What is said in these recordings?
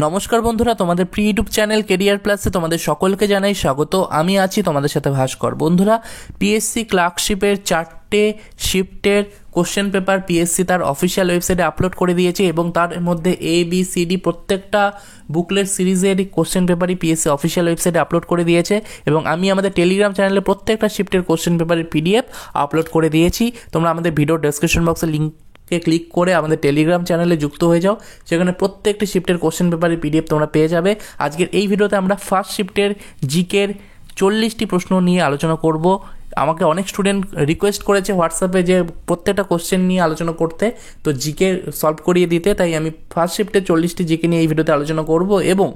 নমস্কার বন্ধুরা, তোমাদের প্রি ইউটিউব চ্যানেল কেরিয়ার প্লাসে তোমাদের সকলকে জানাই স্বাগত। আমি আছি তোমাদের সাথে ভাস্কর। বন্ধুরা, পিএসসি ক্লার্কশিপের 4টে শিফটের কোশ্চেন পেপার পিএসসি তার অফিসিয়াল ওয়েবসাইটে আপলোড করে দিয়েছে এবং তার মধ্যে ABCD প্রত্যেকটা বুকলেট সিরিজের কোশ্চেন পেপারই পিএসসি অফিসিয়াল ওয়েবসাইটে আপলোড করে দিয়েছে এবং আমি আমাদের টেলিগ্রাম চ্যানেলে প্রত্যেকটা শিফটের কোশ্চেন পেপারের PDF আপলোড করে দিয়েছি। তোমরা আমাদের ভিডিও ডেসক্রিপশন বক্সে লিঙ্কে ক্লিক করে আমাদের টেলিগ্রাম চ্যানেলে যুক্ত হয়ে যাও, সেখানে প্রত্যেকটি শিফটের কোশ্চেন পেপারের PDF তোমরা পেয়ে যাবে। আজকের এই ভিডিওতে আমরা ফার্স্ট শিফটের জিকের 40টি প্রশ্ন নিয়ে আলোচনা করব। আমাকে অনেক স্টুডেন্ট রিকোয়েস্ট করেছে হোয়াটসঅ্যাপে যে প্রত্যেকটা কোশ্চেন নিয়ে আলোচনা করতে, তো জিকে সলভ করিয়ে দিতে, তাই আমি ফার্স্ট শিফটে 40টি জিকে নিয়ে এই ভিডিওতে আলোচনা করব এবং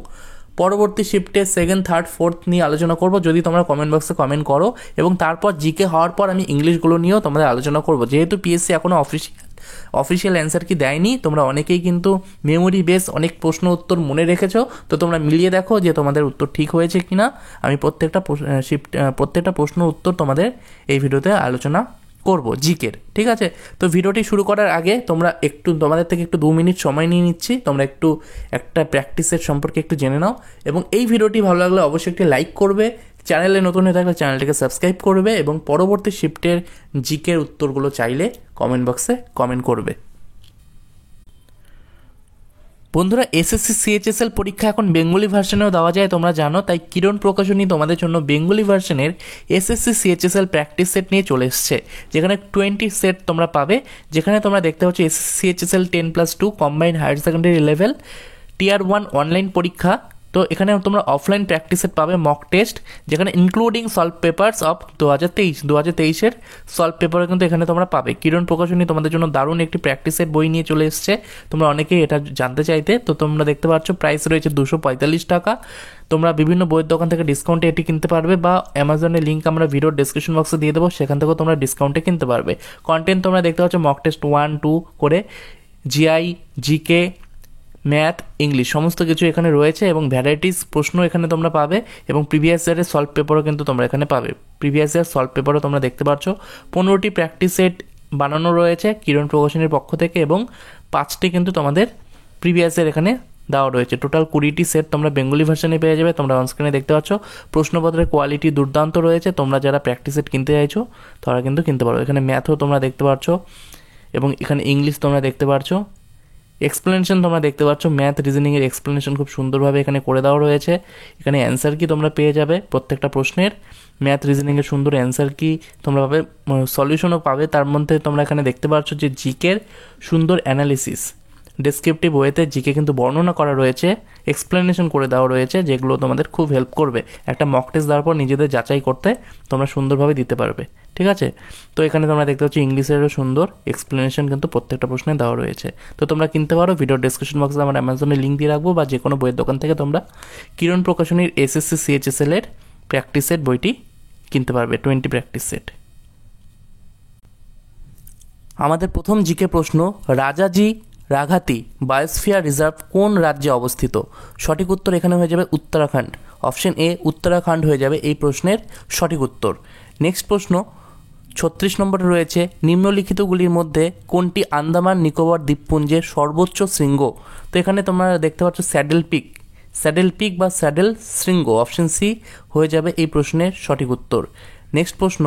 পরবর্তী শিফটে সেকেন্ড, থার্ড, ফোর্থ নিয়ে আলোচনা করব যদি তোমরা কমেন্ট বক্সে কমেন্ট করো, এবং তারপর জিকে হওয়ার পর আমি ইংলিশগুলো নিয়েও তোমাদের আলোচনা করব। যেহেতু পিএসসি এখনও অফিসিয়াল অ্যান্সার কি দেয়নি, তোমরা অনেকেই কিন্তু মেমোরি বেস অনেক প্রশ্ন উত্তর মনে রেখেছো, তো তোমরা মিলিয়ে দেখো যে তোমাদের উত্তর ঠিক হয়েছে কিনা। আমি প্রত্যেকটা প্রশ্ন উত্তর তোমাদের এই ভিডিওতে আলোচনা করব জিকের, ঠিক আছে? তো ভিডিওটি শুরু করার আগে তোমাদের থেকে একটু 2 মিনিট সময় নিয়ে নিচ্ছি, তোমরা একটা প্র্যাকটিসের সম্পর্কে একটু জেনে নাও এবং এই ভিডিওটি ভালো লাগলে অবশ্যই একটি লাইক করবে, চ্যানেলে নতুন হয়ে থাকলে চ্যানেলটিকে সাবস্ক্রাইব করবে এবং পরবর্তী শিফটের জিকের উত্তরগুলো চাইলে কমেন্ট বক্সে কমেন্ট করবে। বন্ধুরা, SSC CHSL পরীক্ষা এখন বেঙ্গলি ভার্সনেও দেওয়া যায় তোমরা জানো, তাই কিরণ প্রকাশনী তোমাদের জন্য বেঙ্গলি ভার্সনের SSC CHSL প্র্যাকটিস সেট নিয়ে চলে এসছে, যেখানে 20 সেট তোমরা পাবে, যেখানে তোমরা দেখতে পাচ্ছ SSC CHSL 10+2 combined higher secondary level tier 1 online পরীক্ষা। তো এখানে তোমরা অফলাইন প্র্যাকটিস সেট পাবে, মক টেস্ট, যেখানে ইনক্লুডিং সলভ পেপার্স অফ 2023-2023-এর সলভ পেপারও কিন্তু এখানে তোমরা পাবে। কিরণ প্রকাশনী তোমাদের জন্য দারুণ একটি প্র্যাকটিস সেট বই নিয়ে চলে এসছে, তোমরা অনেকেই এটা জানতে চাইতে। তো তোমরা দেখতে পাচ্ছ প্রাইস রয়েছে 245 টাকা। তোমরা বিভিন্ন বইয়ের দোকান থেকে ডিসকাউন্টে এটি কিনতে পারবে বা অ্যামাজনের লিঙ্ক আমরা ভিডিওর ডেসক্রিপশন বক্সে দিয়ে দেবো, সেখান থেকেও তোমরা ডিসকাউন্টে কিনতে পারবে। কন্টেন্ট তোমরা দেখতে পাচ্ছ মক টেস্ট 1, 2 করে GI, GK, ম্যাথ, ইংলিশ সমস্ত কিছু এখানে রয়েছে এবং ভ্যারাইটিস প্রশ্ন এখানে তোমরা পাবে এবং প্রিভিয়াস ইয়ারের সলভ পেপারও কিন্তু তোমরা এখানে পাবে। প্রিভিয়াস ইয়ার সলভ পেপারও তোমরা দেখতে পাচ্ছ। 15টি প্র্যাকটিস সেট বানানো রয়েছে কিরণ প্রকাশনীর পক্ষ থেকে এবং 5টি কিন্তু তোমাদের প্রিভিয়াস ইয়ার এখানে দেওয়া রয়েছে। টোটাল 20টি সেট তোমরা বেঙ্গলি ভার্সনে পেয়ে যাবে। তোমরা অনস্ক্রিনে দেখতে পাচ্ছ প্রশ্নপত্রের কোয়ালিটি দুর্দান্ত রয়েছে। তোমরা যারা প্র্যাকটিস সেট কিনতে চাইছো তারা কিন্তু কিনতে পারো। এখানে ম্যাথও তোমরা দেখতে পাচ্ছ এবং এখানে ইংলিশ তোমরা দেখতে পাচ্ছ। এক্সপ্লেনেশন তোমরা দেখতে পাচ্ছ, ম্যাথ রিজনিংয়ের এক্সপ্লেনেশন খুব সুন্দরভাবে এখানে করে দেওয়া রয়েছে। এখানে অ্যান্সার কি তোমরা পেয়ে যাবে প্রত্যেকটা প্রশ্নের, ম্যাথ রিজনিংয়ের সুন্দর অ্যান্সার কি তোমরা পাবে, সলিউশনও পাবে। তার মধ্যে তোমরা এখানে দেখতে পাচ্ছ যে জিকের সুন্দর অ্যানালিসিস, ডেসক্রিপটিভ ওয়েতে জিকে কিন্তু বর্ণনা করা রয়েছে, এক্সপ্লেনেশন করে দেওয়া রয়েছে, যেগুলো তোমাদের খুব হেল্প করবে একটা মক টেস্ট দেওয়ার পর নিজেদের যাচাই করতে তোমরা সুন্দরভাবে দিতে পারবে, ঠিক আছে? তো এখানে তোমরা দেখতে পাচ্ছ ইংলিশেরও সুন্দর এক্সপ্লেনেশন কিন্তু প্রত্যেকটা প্রশ্নে দেওয়া রয়েছে। তো তোমরা কিনতে পারো, ভিডিওর ডেসক্রিপশন বক্সে আমরা অ্যামাজনের লিঙ্ক দিয়ে রাখবো, বা যে কোনো বইয়ের দোকান থেকে তোমরা কিরণ প্রকাশনীর SSC CHSL এর প্র্যাকটিস সেট বইটি কিনতে পারবে, 20 প্র্যাকটিস সেট। আমাদের প্রথম জিকে প্রশ্ন, রাজাজি রাঘাতি বায়োস্ফিয়ার রিজার্ভ কোন রাজ্যে অবস্থিত? সঠিক উত্তর এখানে হয়ে যাবে উত্তরাখণ্ড। অপশন এ উত্তরাখণ্ড হয়ে যাবে এই প্রশ্নের সঠিক উত্তর। নেক্সট প্রশ্ন 36 নম্বরে রয়েছে, নিম্নলিখিতগুলির মধ্যে কোনটি আন্দামান নিকোবর দ্বীপপুঞ্জের সর্বোচ্চ শৃঙ্গ? তো এখানে তোমরা দেখতে পাচ্ছ স্যাডেল পিক বা স্যাডেল শৃঙ্গ। অপশন সি হয়ে যাবে এই প্রশ্নের সঠিক উত্তর। নেক্সট প্রশ্ন,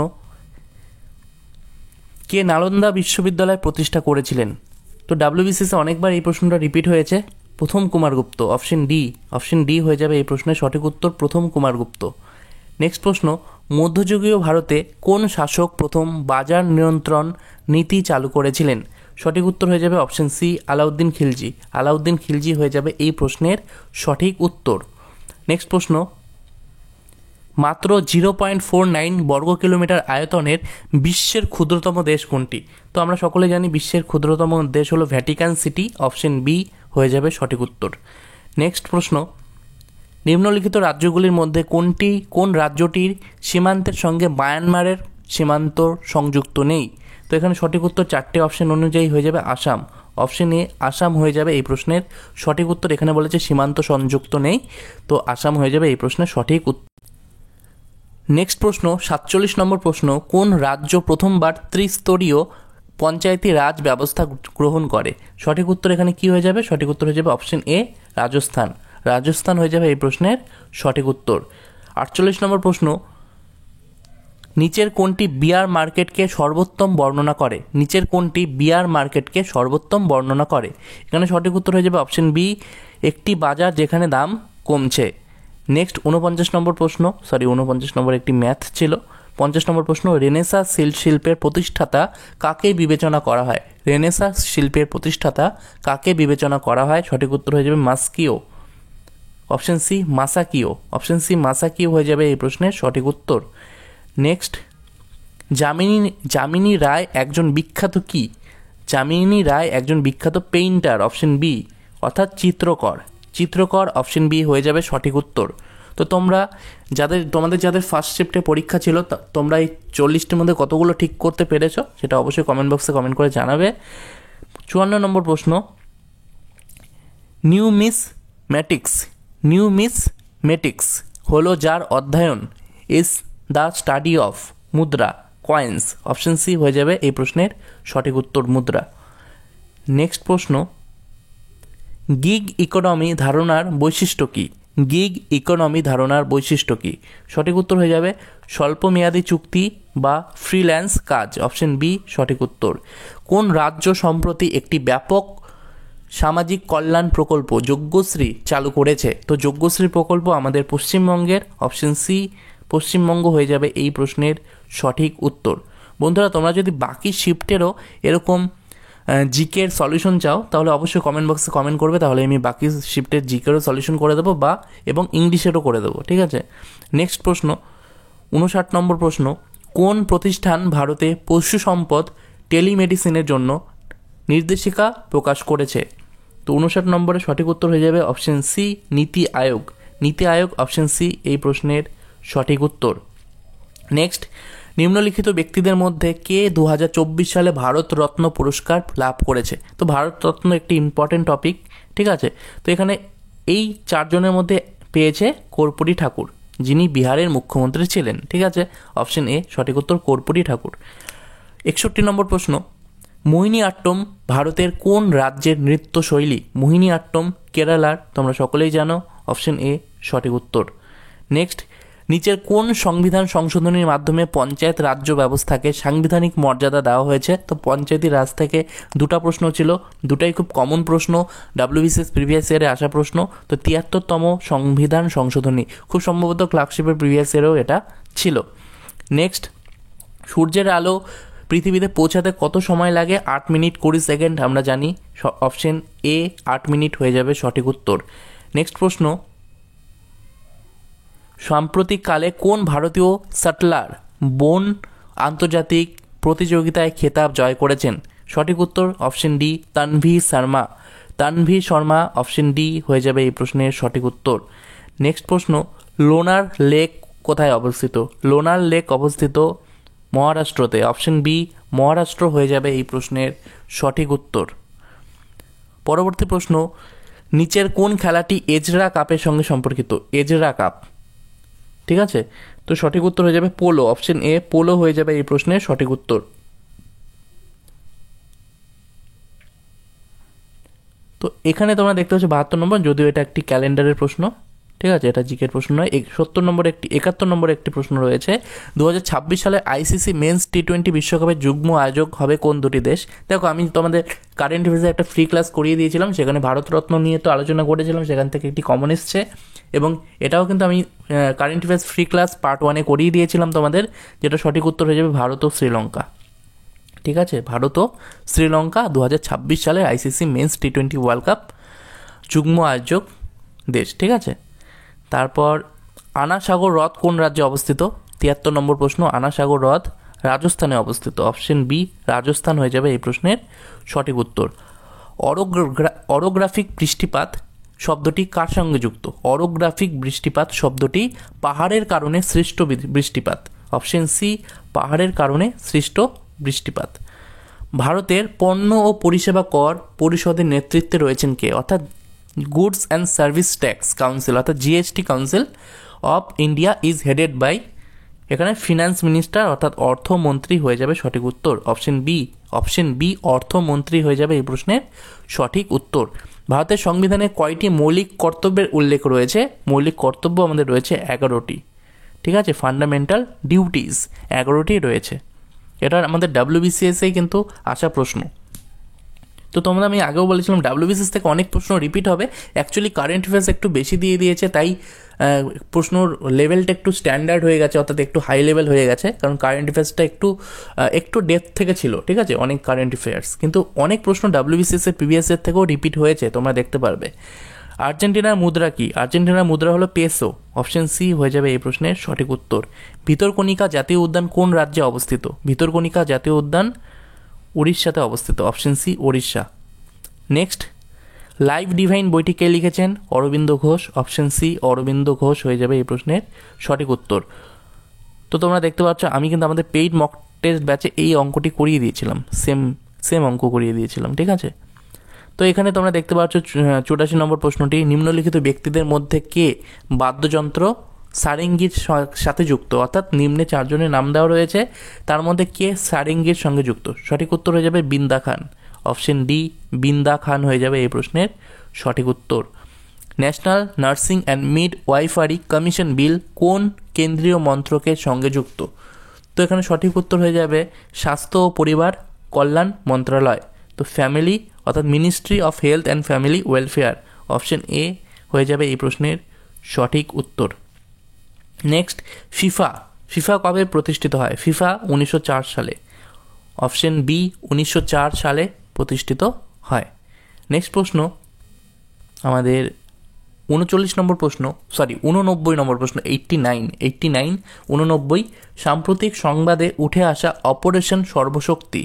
কে নালন্দা বিশ্ববিদ্যালয় প্রতিষ্ঠা করেছিলেন? তো WBCSে অনেকবার এই প্রশ্নটা রিপিট হয়েছে, প্রথম কুমারগুপ্ত। অপশন ডি হয়ে যাবে এই প্রশ্নের সঠিক উত্তর, প্রথম কুমারগুপ্ত। নেক্সট প্রশ্ন, মধ্যযুগীয় ভারতে কোন শাসক প্রথম বাজার নিয়ন্ত্রণ নীতি চালু করেছিলেন? সঠিক উত্তর হয়ে যাবে অপশন সি, আলাউদ্দিন খিলজি হয়ে যাবে এই প্রশ্নের সঠিক উত্তর। নেক্সট প্রশ্ন, মাত্র 0.49 বর্গ কিলোমিটার আয়তনের বিশ্বের ক্ষুদ্রতম দেশ কোনটি? তো আমরা সকলে জানি বিশ্বের ক্ষুদ্রতম দেশ হলো ভ্যাটিকান সিটি। অপশন বি হয়ে যাবে সঠিক উত্তর। নেক্সট প্রশ্ন, নিম্নলিখিত রাজ্যগুলির মধ্যে কোন রাজ্যটির সীমান্তের সঙ্গে মায়ানমারের সীমান্ত সংযুক্ত নেই? তো এখানে সঠিক উত্তর 4টে অপশন অনুযায়ী হয়ে যাবে আসাম। অপশন এ আসাম হয়ে যাবে এই প্রশ্নের সঠিক উত্তর। এখানে বলেছে সীমান্ত সংযুক্ত নেই, তো আসাম হয়ে যাবে এই প্রশ্নের সঠিক উত্তর। নেক্সট প্রশ্ন 47 নম্বর প্রশ্ন, কোন রাজ্য প্রথমবার ত্রিস্তরীয় পঞ্চায়েতি রাজ ব্যবস্থা গ্রহণ করে? সঠিক উত্তর এখানে কি হয়ে যাবে? সঠিক উত্তর হয়ে যাবে অপশন এ রাজস্থান। রাজস্থান হয়ে যাবে এই প্রশ্নের সঠিক উত্তর। 48 নম্বর প্রশ্ন, নিচের কোনটি বিয়ার মার্কেটকে সর্বোত্তম বর্ণনা করে? নিচের কোনটি বিয়ার মার্কেটকে সর্বোত্তম বর্ণনা করে? এখানে সঠিক উত্তর হয়ে যাবে অপশন বি, একটি বাজার যেখানে দাম কমছে। নেক্সট 49 নম্বর প্রশ্ন, 49 নম্বর একটি ম্যাথ ছিল। 50 নম্বর প্রশ্ন, রেনেসাঁ শিল্পের প্রতিষ্ঠাতা কাকে বিবেচনা করা হয়? রেনেসাঁ শিল্পের প্রতিষ্ঠাতা কাকে বিবেচনা করা হয়? সঠিক উত্তর হয়ে যাবে মাস্কিও। অপশন সি মাসাকিও। অপশন সি মাসাকিও হয়ে যাবে এই প্রশ্নের সঠিক উত্তর। নেক্সট, যামিনী রায় একজন বিখ্যাত কি? যামিনী রায় একজন বিখ্যাত পেইন্টার। অপশন বি, অর্থাৎ চিত্রকর অপশন বি হয়ে যাবে সঠিক উত্তর। তো তোমাদের যাদের ফার্স্ট শিফটে পরীক্ষা ছিল তোমরা এই 40টির মধ্যে কতগুলো ঠিক করতে পেরেছো সেটা অবশ্যই কমেন্ট বক্সে কমেন্ট করে জানাবে। 54 নম্বর প্রশ্ন, নিউমিসম্যাটিক্স হলো যার অধ্যয়ন ইজ দ্য স্টাডি অফ মুদ্রা, কয়েন্স। অপশন সি হয়ে যাবে এই প্রশ্নের সঠিক উত্তর, মুদ্রা। নেক্সট প্রশ্ন, গিগ ইকোনমি ধারণার বৈশিষ্ট্য কী? গিগ ইকোনমি ধারণার বৈশিষ্ট্য কী? সঠিক উত্তর হয়ে যাবে স্বল্পমেয়াদী চুক্তি বা ফ্রিল্যান্স কাজ। অপশন বি সঠিক উত্তর। কোন রাজ্য সম্প্রতি একটি ব্যাপক সামাজিক কল্যাণ প্রকল্প যজ্ঞশ্রী চালু করেছে? তো যজ্ঞশ্রী প্রকল্প আমাদের পশ্চিমবঙ্গের। অপশন সি পশ্চিমবঙ্গ হয়ে যাবে এই প্রশ্নের সঠিক উত্তর। বন্ধুরা, তোমরা যদি বাকি শিফটেরও এরকম জিকের সলিউশন চাও তাহলে অবশ্যই কমেন্ট বক্সে কমেন্ট করবে, তাহলে আমি বাকি শিফটের জিকেরও সলিউশন করে দেবো এবং ইংলিশেরও করে দেবো, ঠিক আছে। নেক্সট প্রশ্ন, 59 নম্বর প্রশ্ন, কোন প্রতিষ্ঠান ভারতে পশু সম্পদ টেলিমেডিসিনের জন্য নির্দেশিকা প্রকাশ করেছে? তো 59 নম্বরের সঠিক উত্তর হয়ে যাবে অপশন সি নীতি আয়োগ। অপশন সি এই প্রশ্নের সঠিক উত্তর। নেক্সট, নিম্নলিখিত ব্যক্তিদের মধ্যে কে 2024 সালে ভারতরত্ন পুরস্কার লাভ করেছে? তো ভারতরত্ন একটি ইম্পর্টেন্ট টপিক, ঠিক আছে। তো এখানে এই 4 জনের মধ্যে পেয়েছে কর্পূরী ঠাকুর, যিনি বিহারের মুখ্যমন্ত্রী ছিলেন, ঠিক আছে। অপশন এ সঠিক উত্তর, কর্পূরী ঠাকুর। 61 নম্বর প্রশ্ন, মোহিনীআট্টম ভারতের কোন রাজ্যের নৃত্যশৈলী? মোহিনীআট্টম কেরালার, তোমরা সকলেই জানো। অপশন এ সঠিক উত্তর। নেক্সট, নিচের কোন সংবিধান সংশোধনীর মাধ্যমে পঞ্চায়েত রাজ্য ব্যবস্থাকে সাংবিধানিক মর্যাদা দেওয়া হয়েছে? তো পঞ্চায়েতি রাজ থেকে 2টা প্রশ্ন ছিল, দুটাই খুব কমন প্রশ্ন, WBCS প্রিভিয়াস ইয়ারে আসা প্রশ্ন। তো 73তম সংবিধান সংশোধনী, খুব সম্ভবত ক্লার্কশিপের প্রিভিয়াস ইয়ারেও এটা ছিল। নেক্সট, সূর্যের আলো পৃথিবীতে পৌঁছাতে কত সময় লাগে? 8 মিনিট 20 সেকেন্ড আমরা জানি। অপশন এ 8 মিনিট হয়ে যাবে সঠিক উত্তর। নেক্সট প্রশ্ন, সাম্প্রতিককালে কোন ভারতীয় শাটলার বোন আন্তর্জাতিক প্রতিযোগিতায় খেতাব জয় করেছেন? সঠিক উত্তর option D Tanvi Sharma. Option D হয়ে যাবে এই প্রশ্নের সঠিক উত্তর। নেক্সট প্রশ্ন, লোনার লেক কোথায় অবস্থিত? লোনার লেক অবস্থিত মহারাষ্ট্রতে। অপশন বি মহারাষ্ট্র হয়ে যাবে এই প্রশ্নের সঠিক উত্তর। পরবর্তী প্রশ্ন, নিচের কোন খেলাটি এজরা কাপের সঙ্গে সম্পর্কিত? এজরা কাপ, ঠিক আছে। তো সঠিক উত্তর হয়ে যাবে পোলো। অপশন এ পোলো হয়ে যাবে এই প্রশ্নের সঠিক উত্তর। তো এখানে তোমরা দেখতে পাচ্ছ 72 নম্বর, যদিও এটা একটি ক্যালেন্ডারের প্রশ্ন, ঠিক আছে, এটা জিকের প্রশ্ন নয়। 71 নম্বরে একটি প্রশ্ন রয়েছে, 2026 সালে ICC মেন্স T20 বিশ্বকাপের যুগ্ম আয়োজক হবে কোন দুটি দেশ? দেখো, আমি তোমাদের কারেন্ট অ্যাফেয়ার্সে একটা ফ্রি ক্লাস করিয়ে দিয়েছিলাম, সেখানে ভারতরত্ন নিয়ে তো আলোচনা করেছিলাম, সেখান থেকে একটি কমন এসছে। এবং এটাও কিন্তু আমি current affairs free class part 1-এ করিয়ে দিয়েছিলাম তোমাদের, যেটা সঠিক উত্তর হয়ে যাবে ভারত ও শ্রীলঙ্কা, ঠিক আছে। ভারত ও শ্রীলঙ্কা 2026 সালের ICC men's T20 world cup যুগ্ম আয়োজক দেশ, ঠিক আছে। তারপর আনা সাগর হ্রদ কোন রাজ্যে অবস্থিত? 73 নম্বর প্রশ্ন, আনা সাগর হ্রদ রাজস্থানে অবস্থিত। অপশন বি রাজস্থান হয়ে যাবে এই প্রশ্নের সঠিক উত্তর। অরোগ্রাফিক বৃষ্টিপাত শব্দটি কার সঙ্গে যুক্ত? অরোগ্রাফিক বৃষ্টিপাত শব্দটি পাহাড়ের কারণে সৃষ্ট বৃষ্টিপাত। অপশন সি পাহাড়ের কারণে সৃষ্ট বৃষ্টিপাত। ভারতের পণ্য ও পরিষেবা কর পরিষদের নেতৃত্বে রয়েছেন কে? অর্থাৎ goods and service tax council, অর্থাৎ GST council of India is headed by এখানে ফিনান্স মিনিস্টার অর্থাৎ অর্থমন্ত্রী হয়ে যাবে সঠিক উত্তর। অপশন বি অর্থমন্ত্রী হয়ে যাবে এই প্রশ্নের সঠিক উত্তর। ভারতের সংবিধানে কয়টি মৌলিক কর্তব্যের উল্লেখ রয়েছে? মৌলিক কর্তব্য আমাদের রয়েছে 11টি, ঠিক আছে, ফান্ডামেন্টাল ডিউটিস 11টি রয়েছে। এটা আমাদের WBCS কিন্তু আসা প্রশ্ন। তো তোমরা, আমি আগেও বলেছিলাম WBCS থেকে অনেক প্রশ্ন রিপিট হবে। অ্যাকচুয়ালি কারেন্ট অ্যাফেয়ার্স একটু বেশি দিয়ে দিয়েছে, তাই প্রশ্নর লেভেলটা একটু স্ট্যান্ডার্ড হয়ে গেছে, অর্থাৎ একটু হাই লেভেল হয়ে গেছে, কারণ কারেন্ট অ্যাফেয়ার্সটা একটু ডেপথ থেকে ছিল, ঠিক আছে, অনেক কারেন্ট অ্যাফেয়ার্স। কিন্তু অনেক প্রশ্ন WBCS এর প্রিভিয়াস ইয়ার থেকেও রিপিট হয়েছে, তোমরা দেখতে পারবে। আর্জেন্টিনার মুদ্রা কি? আর্জেন্টিনার মুদ্রা হলো পেসো। অপশন সি হয়ে যাবে এই প্রশ্নের সঠিক উত্তর। ভিতরকণিকা জাতীয় উদ্যান কোন রাজ্যে অবস্থিত? ভিতরকণিকা জাতীয় উদ্যান উড়িষ্যাতে অবস্থিত। Option C Orissa. Next, life divine বইটি কে লিখেছেন? অরবিন্দ ঘোষ। অপশন সি অরবিন্দ ঘোষ হয়ে যাবে এই প্রশ্নের সঠিক উত্তর। তো তোমরা দেখতে পাচ্ছ আমি কিন্তু আমাদের পেইড মক টেস্ট ব্যাচে এই অঙ্কটি করিয়ে দিয়েছিলাম, সেম অঙ্ক করিয়ে দিয়েছিলাম, ঠিক আছে। তো এখানে তোমরা দেখতে পাচ্ছ 84 নম্বর প্রশ্নটি, নিম্নলিখিত ব্যক্তিদের মধ্যে কে বাদ্যযন্ত্র সারেঙ্গির সাথে যুক্ত? অর্থাৎ নিম্নে 4 জনের নাম দেওয়া রয়েছে, তার মধ্যে কে সারেঙ্গির সঙ্গে যুক্ত? সঠিক উত্তর হয়ে যাবে বিন্দা খান। অপশন ডি বিন্দা খান হয়ে যাবে এই প্রশ্নের সঠিক উত্তর। National nursing and midwifery commission bill কোন কেন্দ্রীয় মন্ত্রকের সঙ্গে যুক্ত? তো এখানে সঠিক উত্তর হয়ে যাবে স্বাস্থ্য ও পরিবার কল্যাণ মন্ত্রণালয়। তো ফ্যামিলি অর্থাৎ ministry of health and family welfare. Option A হয়ে যাবে এই প্রশ্নের সঠিক উত্তর। নেক্সট, ফিফা কবে প্রতিষ্ঠিত হয়? ফিফা 1904 সালে। অপশন বি 1904 সালে প্রতিষ্ঠিত হয়। নেক্সট প্রশ্ন আমাদের 39 নম্বর প্রশ্ন, 89 নম্বর প্রশ্ন, 89 সাম্প্রতিক সংবাদে উঠে আসা অপারেশন সর্বশক্তি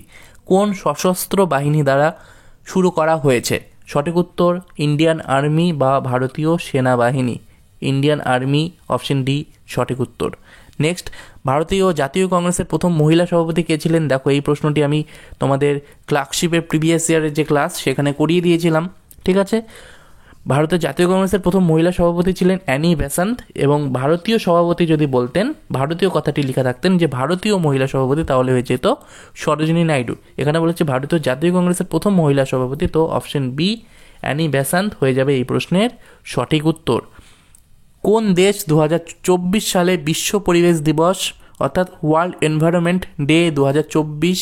কোন সশস্ত্র বাহিনী দ্বারা শুরু করা হয়েছে? সঠিক উত্তর ইন্ডিয়ান আর্মি বা ভারতীয় সেনাবাহিনী। Indian army. অপশন ডি সঠিক উত্তর। নেক্সট, ভারতীয় জাতীয় কংগ্রেসের প্রথম মহিলা সভাপতি কে ছিলেন? দেখো এই প্রশ্নটি আমি তোমাদের ক্লার্কশিপের প্রিভিয়াস ইয়ারের যে ক্লাস সেখানে করিয়ে দিয়েছিলাম, ঠিক আছে। ভারতের জাতীয় কংগ্রেসের প্রথম মহিলা সভাপতি ছিলেন অ্যানি বেসান্ত, এবং ভারতীয় সভাপতি যদি বলতেন, ভারতীয় কথাটি লেখা থাকতেন যে ভারতীয় মহিলা সভাপতি, তাহলে হয়ে যেত সরোজিনী নাইডু। এখানে বলেছে ভারতীয় জাতীয় কংগ্রেসের প্রথম মহিলা সভাপতি, তো অপশন বি অ্যানি বেসান্ত হয়ে যাবে এই প্রশ্নের সঠিক উত্তর। কোন দেশ 2024 সালে বিশ্ব পরিবেশ দিবস অর্থাৎ ওয়ার্ল্ড এনভায়রনমেন্ট ডে 2024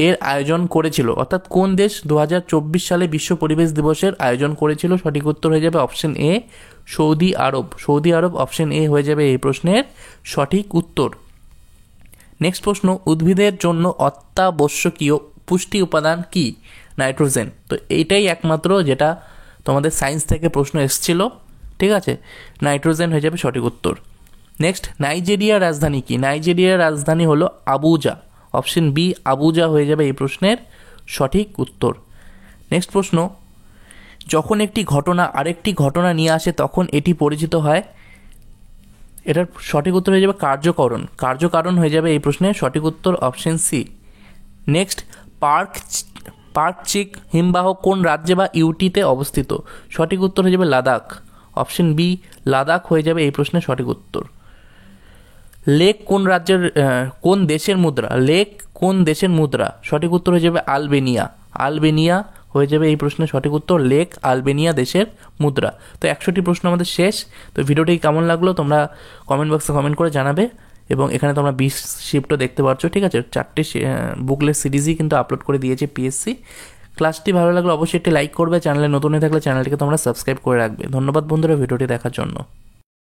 এর আয়োজন করেছিল? অর্থাৎ কোন দেশ 2024 সালে বিশ্ব পরিবেশ দিবসের আয়োজন করেছিল? সঠিক উত্তর হয়ে যাবে option A Saudi Arab. Saudi Arab. Option A হয়ে যাবে এই প্রশ্নের সঠিক উত্তর। নেক্সট প্রশ্ন, উদ্ভিদের জন্য অত্যাবশ্যকীয় পুষ্টি উপাদান কি? নাইট্রোজেন। তো এইটাই একমাত্র যেটা তোমাদের সায়েন্স থেকে প্রশ্ন এসেছিল, ঠিক আছে। নাইট্রোজেন হয়ে যাবে সঠিক উত্তর। নেক্সট, নাইজেরিয়ার রাজধানী কি? নাইজেরিয়ার রাজধানী হলো আবুজা। অপশন বি আবুজা হয়ে যাবে এই প্রশ্নের সঠিক উত্তর। নেক্সট প্রশ্ন, যখন একটি ঘটনা আরেকটি ঘটনা নিয়ে আসে তখন এটি পরিচিত হয়? এটার সঠিক উত্তর হয়ে যাবে কার্যকরণ। কার্যকারণ হয়ে যাবে এই প্রশ্নের সঠিক উত্তর। Option C. Next, Parkachik হিমবাহ কোন রাজ্যে বা ইউটিতে অবস্থিত? সঠিক উত্তর হয়ে যাবে লাদাখ। অপশন বি লাদাখ হয়ে যাবে এই প্রশ্নের সঠিক উত্তর। লেক কোন রাজ্যের কোন দেশের মুদ্রা? লেক কোন দেশের মুদ্রা? সঠিক উত্তর হয়ে যাবে আলবেনিয়া। আলবেনিয়া হয়ে যাবে এই প্রশ্নের সঠিক উত্তর। লেক আলবেনিয়া দেশের মুদ্রা। তো 100টি প্রশ্ন আমাদের শেষ। তো ভিডিওটি কেমন লাগলো তোমরা কমেন্ট বক্সে কমেন্ট করে জানাবে, এবং এখানে তোমরা 20 শিফটও দেখতে পাচ্ছ, ঠিক আছে। 4টে বুকলেট সিরিজই কিন্তু আপলোড করে দিয়েছে পিএসসি। ক্লাসটি ভালো লাগলে অবশ্যই একটি লাইক করবে, চ্যানেলে নতুন হয়ে থাকলে চ্যানেলটিকে তোমরা সাবস্ক্রাইব করে রাখবে। ধন্যবাদ বন্ধুরা ভিডিওটি দেখার জন্য।